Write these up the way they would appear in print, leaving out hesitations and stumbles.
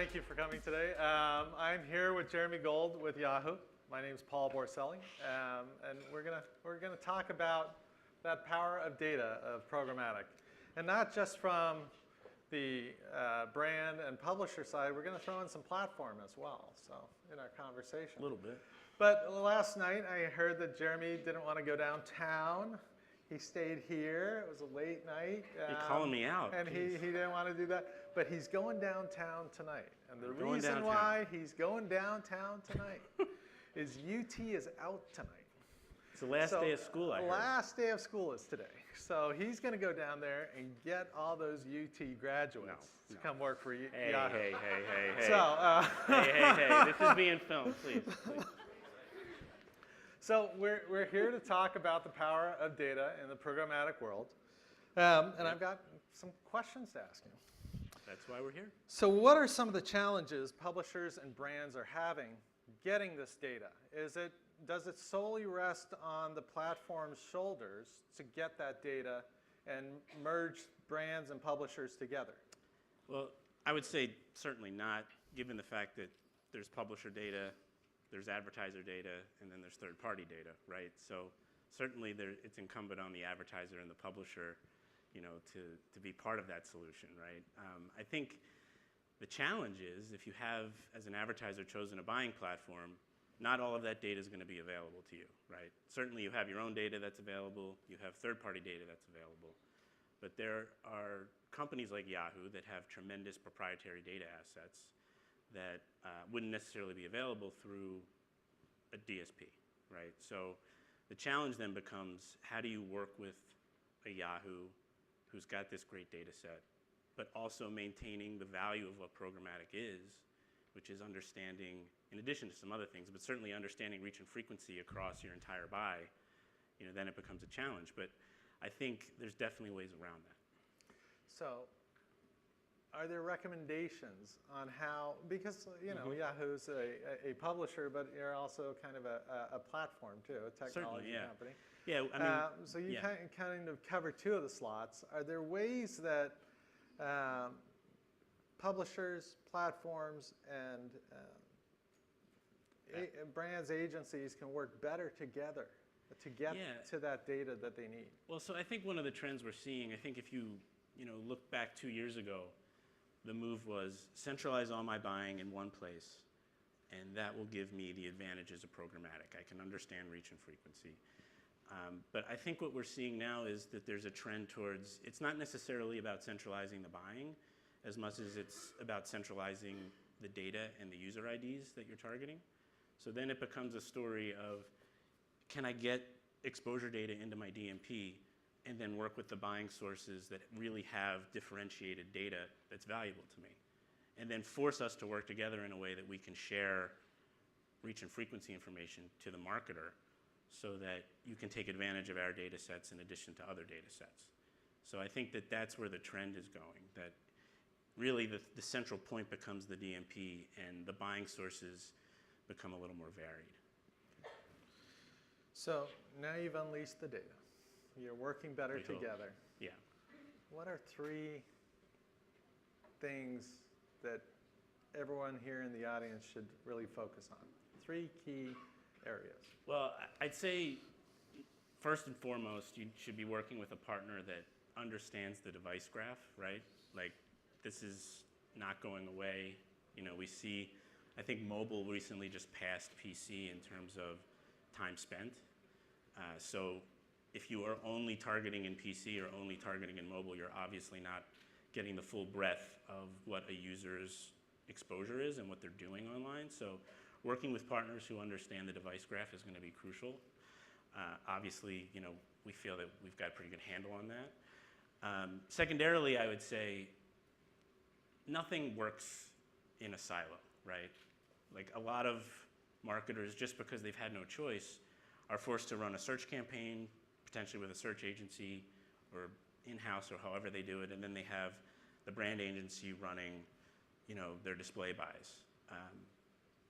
thank you for coming today. I'm here with Jeremy Gold with Yahoo. My name is Paul Borselli, and we're gonna talk about that power of data of programmatic, and not just from the brand and publisher side. We're going to throw in some platform as well. So in our conversation, A little bit. But last night I heard that Jeremy didn't want to go downtown. He stayed here. It was a late night. You're calling me out. And he didn't want to do that. But he's going downtown tonight. And the reason downtown. why he's going downtown tonight is UT is out tonight. It's the last day of school, I heard. Last day of school is today. So he's going to go down there and get all those UT graduates to come work for Yahoo. Hey. So, hey. This is being filmed, please. So we're here to talk about the power of data in the programmatic world. And I've got some questions to ask you. That's why we're here. So what are some of the challenges publishers and brands are having getting this data? Does it solely rest on the platform's shoulders to get that data and merge brands and publishers together? Well, I would say certainly not, given the fact that there's publisher data, there's advertiser data, and then there's third-party data, right? So certainly it's incumbent on the advertiser and the publisher, to be part of that solution, right? I think the challenge is if you have, as an advertiser, chosen a buying platform, not all of that data is going to be available to you, right? Certainly you have your own data that's available, you have third-party data that's available, but there are companies like Yahoo that have tremendous proprietary data assets that wouldn't necessarily be available through a DSP, right? So the challenge then becomes, how do you work with a Yahoo who's got this great data set, but also maintaining the value of what programmatic is, which is understanding, in addition to some other things, but certainly understanding reach and frequency across your entire buy, then it becomes a challenge. But I think there's definitely ways around that. So are there recommendations on how, because Yahoo's a publisher, but you're also kind of a platform too, a technology company. Yeah, I mean, so you kind of cover two of the slots. Are there ways that publishers, platforms, and brands, agencies can work better together to get to that data that they need? Well, so I think one of the trends we're seeing, I think if you look back 2 years ago, the move was centralize all my buying in one place, and that will give me the advantages of programmatic. I can understand reach and frequency. But I think what we're seeing now is that there's a trend towards, it's not necessarily about centralizing the buying as much as it's about centralizing the data and the user IDs that you're targeting. So then it becomes a story of, can I get exposure data into my DMP and then work with the buying sources that really have differentiated data that's valuable to me, and then force us to work together in a way that we can share reach and frequency information to the marketer so that you can take advantage of our data sets in addition to other data sets. So I think that that's where the trend is going, that really the central point becomes the DMP and the buying sources become a little more varied. So now you've unleashed the data. You're working better together. Yeah. What are 3 things that everyone here in the audience should really focus on? 3 key areas. Well, I'd say first and foremost, you should be working with a partner that understands the device graph, right? Like, this is not going away. We see, I think mobile recently just passed PC in terms of time spent. So if you are only targeting in PC or only targeting in mobile, you're obviously not getting the full breadth of what a user's exposure is and what they're doing online. So working with partners who understand the device graph is going to be crucial. Obviously, we feel that we've got a pretty good handle on that. Secondarily, I would say nothing works in a silo, right? Like, a lot of marketers, just because they've had no choice, are forced to run a search campaign, potentially with a search agency or in-house or however they do it, and then they have the brand agency running, their display buys.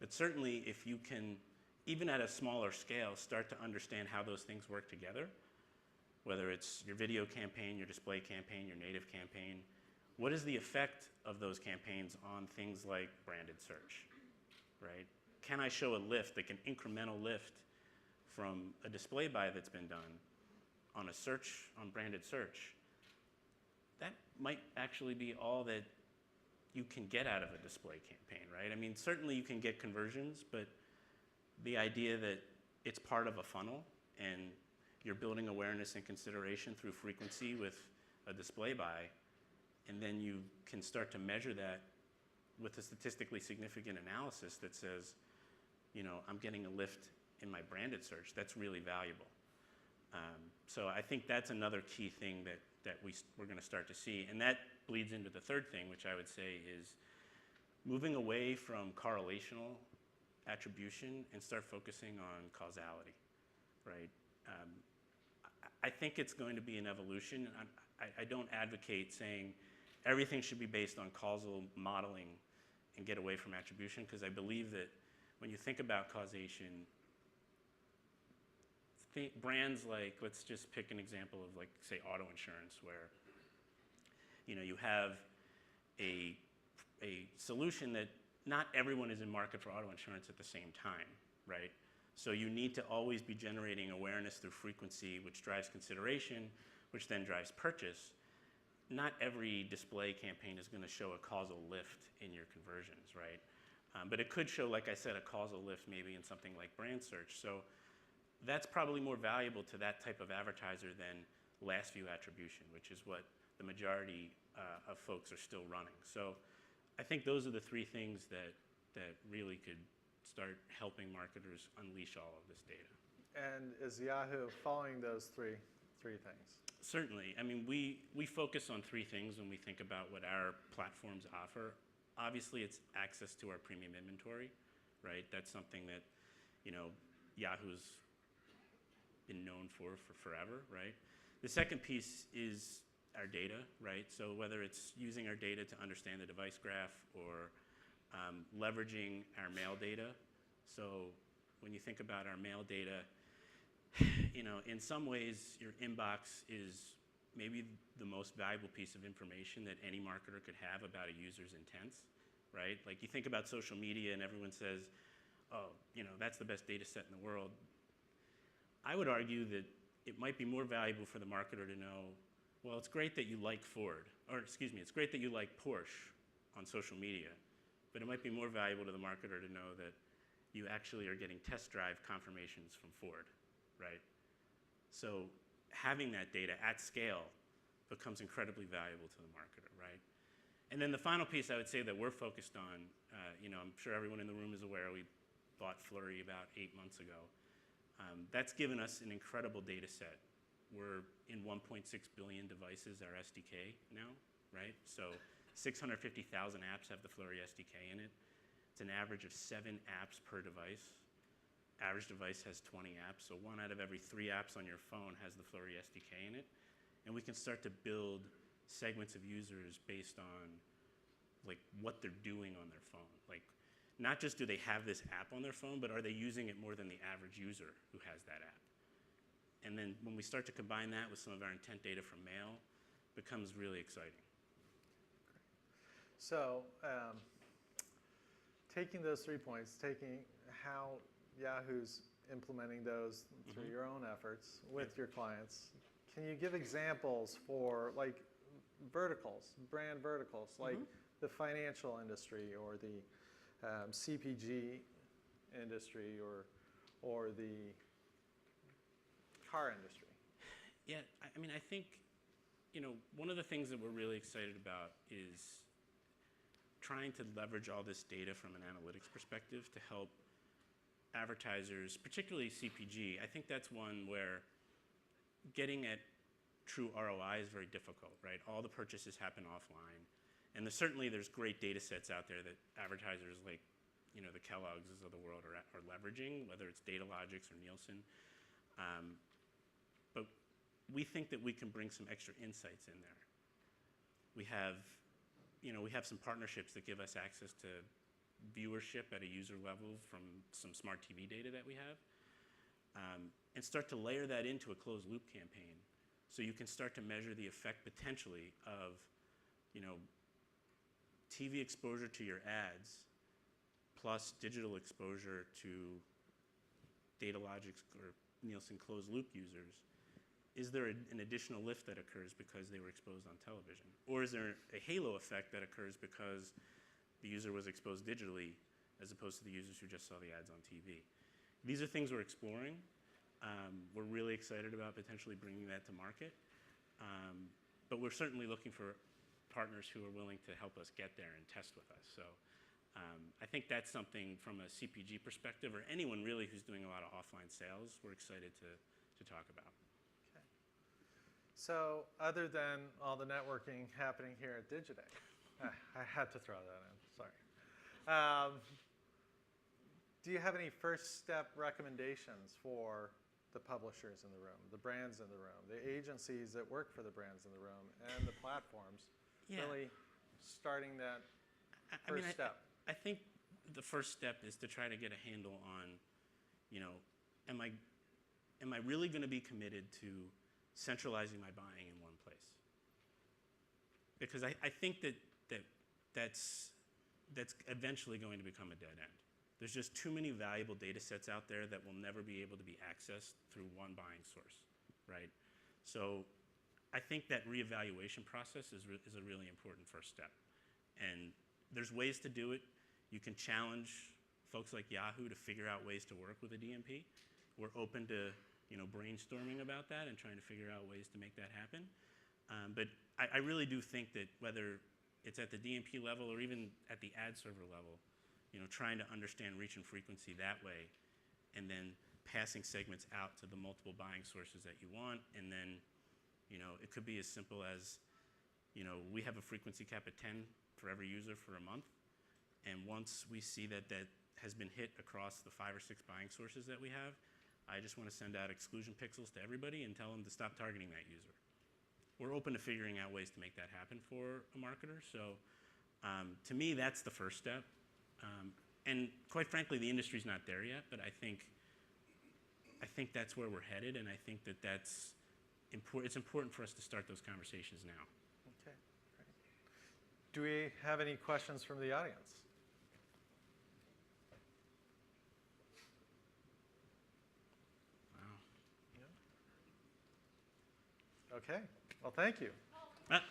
But certainly if you can, even at a smaller scale, start to understand how those things work together, whether it's your video campaign, your display campaign, your native campaign, what is the effect of those campaigns on things like branded search, right? Can I show a lift, like an incremental lift from a display buy that's been done on a search, on branded search? That might actually be all that you can get out of a display campaign, right? I mean, certainly you can get conversions, but the idea that it's part of a funnel and you're building awareness and consideration through frequency with a display buy, and then you can start to measure that with a statistically significant analysis that says, I'm getting a lift in my branded search. That's really valuable. So I think that's another key thing that we're going to start to see. And that bleeds into the third thing, which I would say is moving away from correlational attribution and start focusing on causality, right? I think it's going to be an evolution. I don't advocate saying everything should be based on causal modeling and get away from attribution, because I believe that when you think about causation, brands like, let's just pick an example of, like, say, auto insurance, where you have a solution that not everyone is in market for auto insurance at the same time, right? So you need to always be generating awareness through frequency, which drives consideration, which then drives purchase. Not every display campaign is going to show a causal lift in your conversions, right? But it could show, like I said, a causal lift maybe in something like brand search. So that's probably more valuable to that type of advertiser than last view attribution, which is what the majority of folks are still running. So I think those are the three things that really could start helping marketers unleash all of this data. And is Yahoo following those three things? Certainly. I mean, we focus on three things when we think about what our platforms offer. Obviously, it's access to our premium inventory, right? That's something that, Yahoo's been known for forever, right? The second piece is our data, right? So whether it's using our data to understand the device graph or leveraging our mail data. So when you think about our mail data, in some ways your inbox is maybe the most valuable piece of information that any marketer could have about a user's intents, right? Like, you think about social media and everyone says, oh, that's the best data set in the world. I would argue that it might be more valuable for the marketer to know, well, it's great that you like Ford, or excuse me, it's great that you like Porsche on social media, but it might be more valuable to the marketer to know that you actually are getting test drive confirmations from Ford, right? So having that data at scale becomes incredibly valuable to the marketer, right? And then the final piece I would say that we're focused on, I'm sure everyone in the room is aware, we bought Flurry about 8 months ago. That's given us an incredible data set. We're in 1.6 billion devices, our SDK now, right? So 650,000 apps have the Flurry SDK in it. It's an average of 7 apps per device. Average device has 20 apps, so 1 out of every 3 apps on your phone has the Flurry SDK in it. And we can start to build segments of users based on, like, what they're doing on their phone. Like, not just do they have this app on their phone, but are they using it more than the average user who has that app? And then when we start to combine that with some of our intent data from mail, it becomes really exciting. So taking those 3 points, taking how Yahoo's implementing those through your own efforts with your clients, can you give examples for, like, verticals, brand verticals, like the financial industry or the CPG industry or the car industry? Yeah, I mean, I think, one of the things that we're really excited about is trying to leverage all this data from an analytics perspective to help advertisers, particularly CPG. I think that's one where getting at true ROI is very difficult, right? All the purchases happen offline. And certainly there's great data sets out there that advertisers like, the Kellogg's of the world are leveraging, whether it's Datalogics or Nielsen. But we think that we can bring some extra insights in there. We have some partnerships that give us access to viewership at a user level from some smart TV data that we have, and start to layer that into a closed loop campaign. So you can start to measure the effect potentially of, TV exposure to your ads plus digital exposure to Datalogic's or Nielsen closed loop users, is there an additional lift that occurs because they were exposed on television? Or is there a halo effect that occurs because the user was exposed digitally as opposed to the users who just saw the ads on TV? These are things we're exploring. We're really excited about potentially bringing that to market. But we're certainly looking for partners who are willing to help us get there and test with us. So I think that's something from a CPG perspective, or anyone really who's doing a lot of offline sales, we're excited to talk about. Okay. So other than all the networking happening here at Digiday, I had to throw that in, sorry. Do you have any first step recommendations for the publishers in the room, the brands in the room, the agencies that work for the brands in the room, and the platforms, really starting that first step? I think the first step is to try to get a handle on, am I really going to be committed to centralizing my buying in one place? Because I think that's eventually going to become a dead end. There's just too many valuable data sets out there that will never be able to be accessed through one buying source, right? So I think that reevaluation process is a really important first step. And there's ways to do it. You can challenge folks like Yahoo to figure out ways to work with a DMP. We're open to brainstorming about that and trying to figure out ways to make that happen. But I really do think that whether it's at the DMP level or even at the ad server level, trying to understand reach and frequency that way, and then passing segments out to the multiple buying sources that you want, and then, it could be as simple as, we have a frequency cap at 10 for every user for a month, and once we see that that has been hit across the 5 or 6 buying sources that we have, I just want to send out exclusion pixels to everybody and tell them to stop targeting that user. We're open to figuring out ways to make that happen for a marketer, so to me, that's the first step. And quite frankly, the industry's not there yet, but I think that's where we're headed, and I think that's important. It's important for us to start those conversations now. Okay, great. Do we have any questions from the audience? Wow. Yeah. Okay. Well, thank you.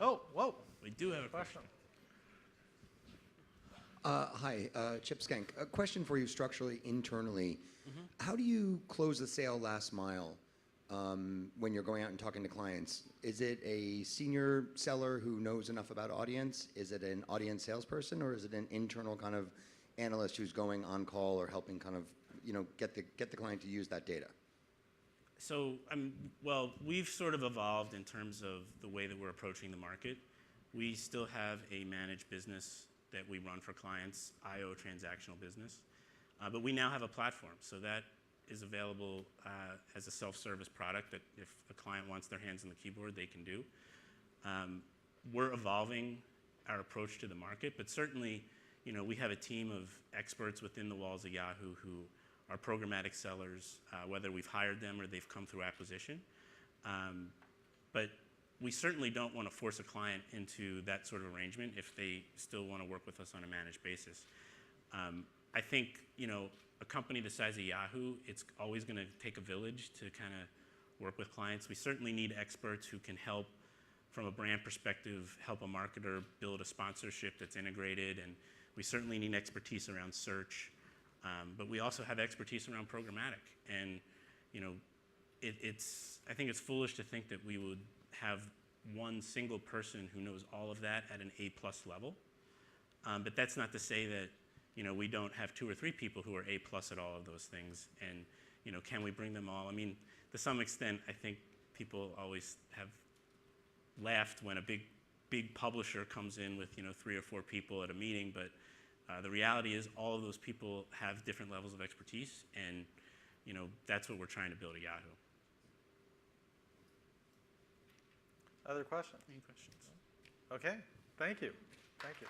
Oh, whoa. We do have a question. Hi, Chip Skank. A question for you structurally, internally. How do you close the sale last mile when you're going out and talking to clients? Is it a senior seller who knows enough about audience? Is it an audience salesperson, or is it an internal kind of analyst who's going on call or helping kind of get the client to use that data? So, well, we've sort of evolved in terms of the way that we're approaching the market. We still have a managed business that we run for clients, IO transactional business. But we now have a platform, so that is available as a self-service product that if a client wants their hands on the keyboard, they can do. We're evolving our approach to the market, but certainly, we have a team of experts within the walls of Yahoo who are programmatic sellers, whether we've hired them or they've come through acquisition. But we certainly don't want to force a client into that sort of arrangement if they still want to work with us on a managed basis. I think, a company the size of Yahoo, it's always going to take a village to kind of work with clients. We certainly need experts who can help, from a brand perspective, help a marketer build a sponsorship that's integrated, and we certainly need expertise around search. But we also have expertise around programmatic, and I think it's foolish to think that we would have one single person who knows all of that at an A+ level. But that's not to say that we don't have 2 or 3 people who are A+ at all of those things, and can we bring them all? I mean, to some extent, I think people always have laughed when a big publisher comes in with 3 or 4 people at a meeting, but the reality is all of those people have different levels of expertise, and that's what we're trying to build at Yahoo. Other questions? Any questions? Okay, thank you. Thank you.